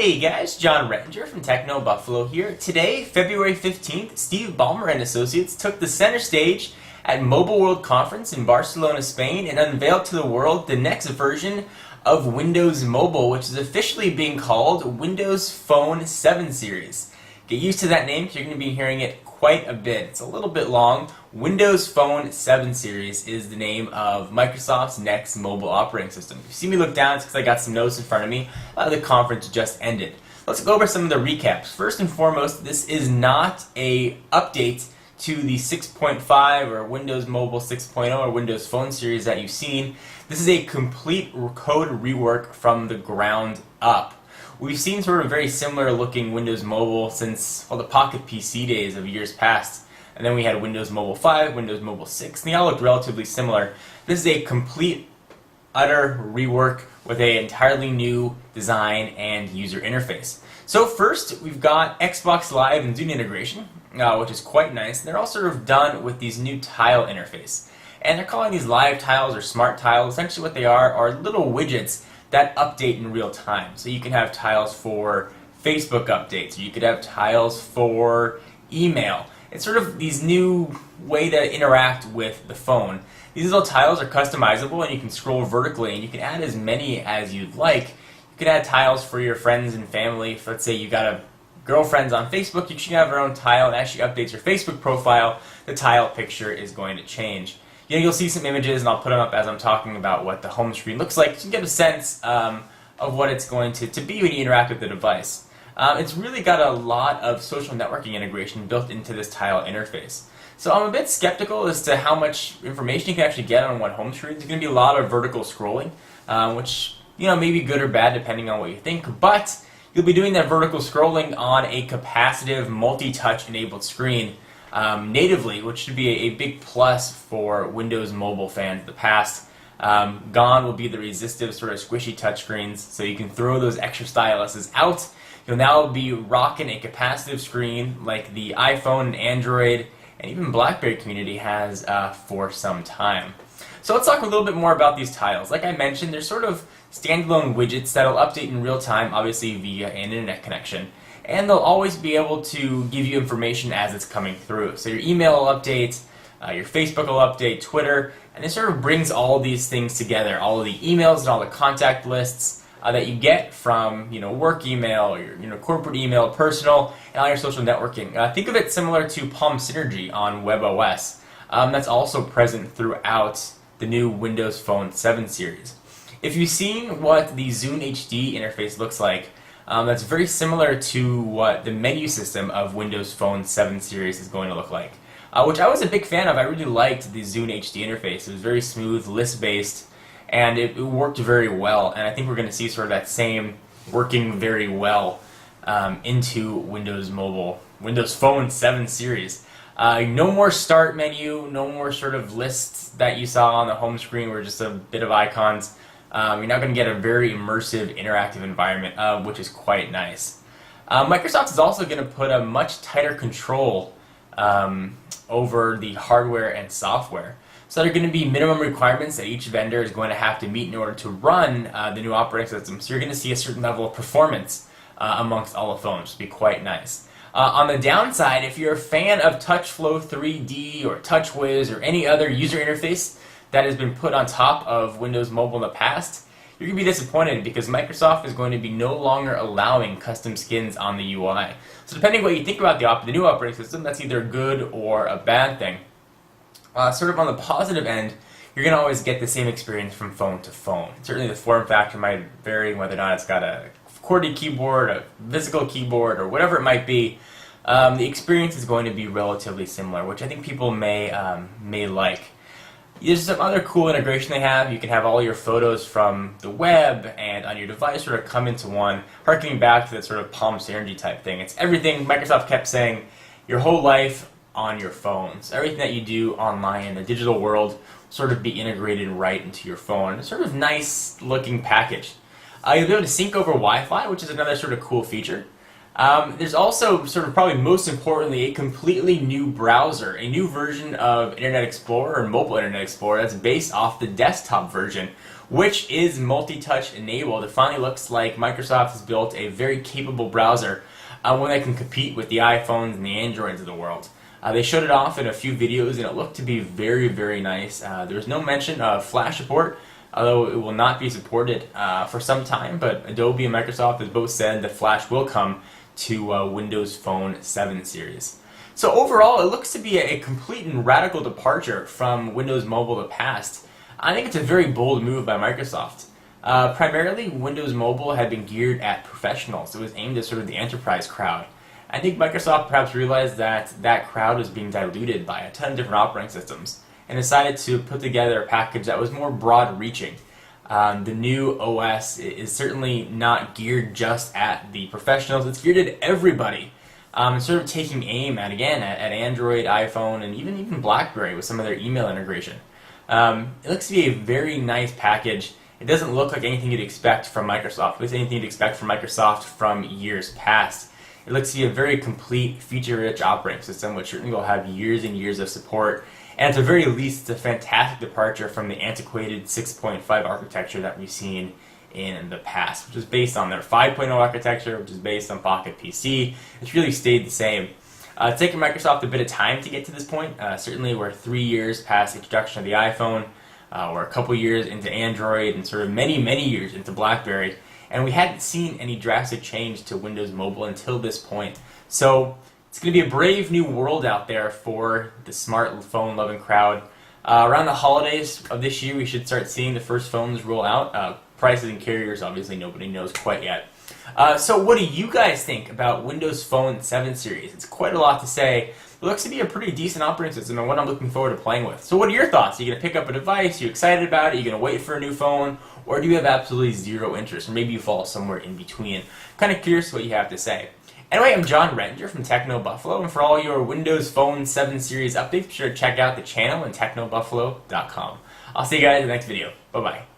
Hey guys, John Rettinger from Techno Buffalo here. Today, February 15th, Steve Ballmer and Associates took the center stage at Mobile World Conference in Barcelona, Spain, and unveiled to the world the next version of Windows Mobile, which is officially being called Windows Phone 7 Series. Get used to that name because you're going to be hearing it quite a bit. It's a little bit long. Windows Phone 7 Series is the name of Microsoft's next mobile operating system. If you see me look down, it's because I got some notes in front of me. The conference just ended. Let's go over some of the recaps. First and foremost, this is not a update to the 6.5 or Windows Mobile 6.0 or Windows Phone series that you've seen. This is a complete code rework from the ground up. We've seen sort of very similar looking Windows Mobile since, well, the Pocket PC days of years past. And then we had Windows Mobile 5, Windows Mobile 6, and they all looked relatively similar. This is a complete, utter rework with an entirely new design and user interface. So first, we've got Xbox Live and Zune integration, which is quite nice. They're all sort of done with these new tile interface. And they're calling these live tiles or smart tiles. Essentially what they are little widgets that update in real time. So you can have tiles for Facebook updates, or you could have tiles for email. It's sort of these new way to interact with the phone. These little tiles are customizable and you can scroll vertically and you can add as many as you'd like. You could add tiles for your friends and family. If, let's say you got a girlfriend's on Facebook, you should have her own tile, and as she updates her Facebook profile, the tile picture is going to change. You'll see some images, and I'll put them up as I'm talking about what the home screen looks like, so you can get a sense of what it's going to be when you interact with the device. It's really got a lot of social networking integration built into this tile interface. So I'm a bit skeptical as to how much information you can actually get on one home screen. There's going to be a lot of vertical scrolling, which may be good or bad depending on what you think, but you'll be doing that vertical scrolling on a capacitive, multi-touch enabled screen natively, which should be a big plus for Windows Mobile fans of the past. Gone will be the resistive sort of squishy touchscreens, so you can throw those extra styluses out. You'll now be rocking a capacitive screen like the iPhone and Android and even BlackBerry community has for some time. So let's talk a little bit more about these tiles. Like I mentioned, they're sort of standalone widgets that'll update in real time, obviously via an internet connection. And they'll always be able to give you information as it's coming through. So your email will update, your Facebook will update, Twitter, and it sort of brings all these things together, all of the emails and all the contact lists that you get from work email, your corporate email, personal, and all your social networking. Think of it similar to Palm Synergy on WebOS. That's also present throughout the new Windows Phone 7 series. If you've seen what the Zune HD interface looks like, that's very similar to what the menu system of Windows Phone 7 series is going to look like, which I was a big fan of. I really liked the Zune HD interface. It was very smooth, list-based, and it worked very well. And I think we're going to see sort of that same working very well into Windows Mobile, Windows Phone 7 series. No more start menu, no more sort of lists that you saw on the home screen where just a bit of icons. You're now going to get a very immersive, interactive environment, which is quite nice. Microsoft is also going to put a much tighter control over the hardware and software. So there are going to be minimum requirements that each vendor is going to have to meet in order to run the new operating system. So you're going to see a certain level of performance amongst all the phones, which will be quite nice. On the downside, if you're a fan of TouchFlow 3D or TouchWiz or any other user interface that has been put on top of Windows Mobile in the past, you're going to be disappointed because Microsoft is going to be no longer allowing custom skins on the UI. So depending on what you think about the new operating system, that's either a good or a bad thing. Sort of on the positive end, you're going to always get the same experience from phone to phone. Certainly the form factor might vary whether or not it's got a QWERTY keyboard, a physical keyboard, or whatever it might be. The experience is going to be relatively similar, which I think people may like. There's some other cool integration they have. You can have all your photos from the web and on your device sort of come into one, harkening back to that sort of Palm Synergy type thing. It's everything Microsoft kept saying, your whole life on your phones. Everything that you do online in the digital world will sort of be integrated right into your phone. It's sort of nice looking package. You'll be able to sync over Wi-Fi, which is another sort of cool feature. There's also, sort of probably most importantly, a completely new browser, a new version of Internet Explorer or Mobile Internet Explorer that's based off the desktop version, which is multi-touch enabled. It finally looks like Microsoft has built a very capable browser, one that can compete with the iPhones and the Androids of the world. They showed it off in a few videos and it looked to be very, very nice. There was no mention of Flash support, although it will not be supported for some time, but Adobe and Microsoft have both said that Flash will come to Windows Phone 7 series. So overall, it looks to be a complete and radical departure from Windows Mobile of the past. I think it's a very bold move by Microsoft. Primarily, Windows Mobile had been geared at professionals. It was aimed at sort of the enterprise crowd. I think Microsoft perhaps realized that that crowd was being diluted by a ton of different operating systems and decided to put together a package that was more broad-reaching. The new OS is certainly not geared just at the professionals, it's geared at everybody. Sort of taking aim at, again, at Android, iPhone, and even BlackBerry with some of their email integration. It looks to be a very nice package. It doesn't look like anything you'd expect from Microsoft. It's anything you'd expect from Microsoft from years past. It looks to be a very complete, feature-rich operating system, which certainly will have years and years of support. And at the very least, it's a fantastic departure from the antiquated 6.5 architecture that we've seen in the past, which is based on their 5.0 architecture, which is based on Pocket PC. It's really stayed the same. It's taken Microsoft a bit of time to get to this point. Certainly, we're 3 years past the introduction of the iPhone. We're a couple years into Android and sort of many, many years into BlackBerry. And we hadn't seen any drastic change to Windows Mobile until this point. So it's going to be a brave new world out there for the smartphone-loving crowd. Around the holidays of this year, we should start seeing the first phones roll out. Prices and carriers, obviously, nobody knows quite yet. So what do you guys think about Windows Phone 7 series? It's quite a lot to say. It looks to be a pretty decent operating system and one I'm looking forward to playing with. So what are your thoughts? Are you going to pick up a device? Are you excited about it? Are you going to wait for a new phone? Or do you have absolutely zero interest? Or maybe you fall somewhere in between. Kind of curious what you have to say. Anyway, I'm John Rettinger from Techno Buffalo, and for all your Windows Phone 7 series updates, be sure to check out the channel at technobuffalo.com. I'll see you guys in the next video. Bye-bye.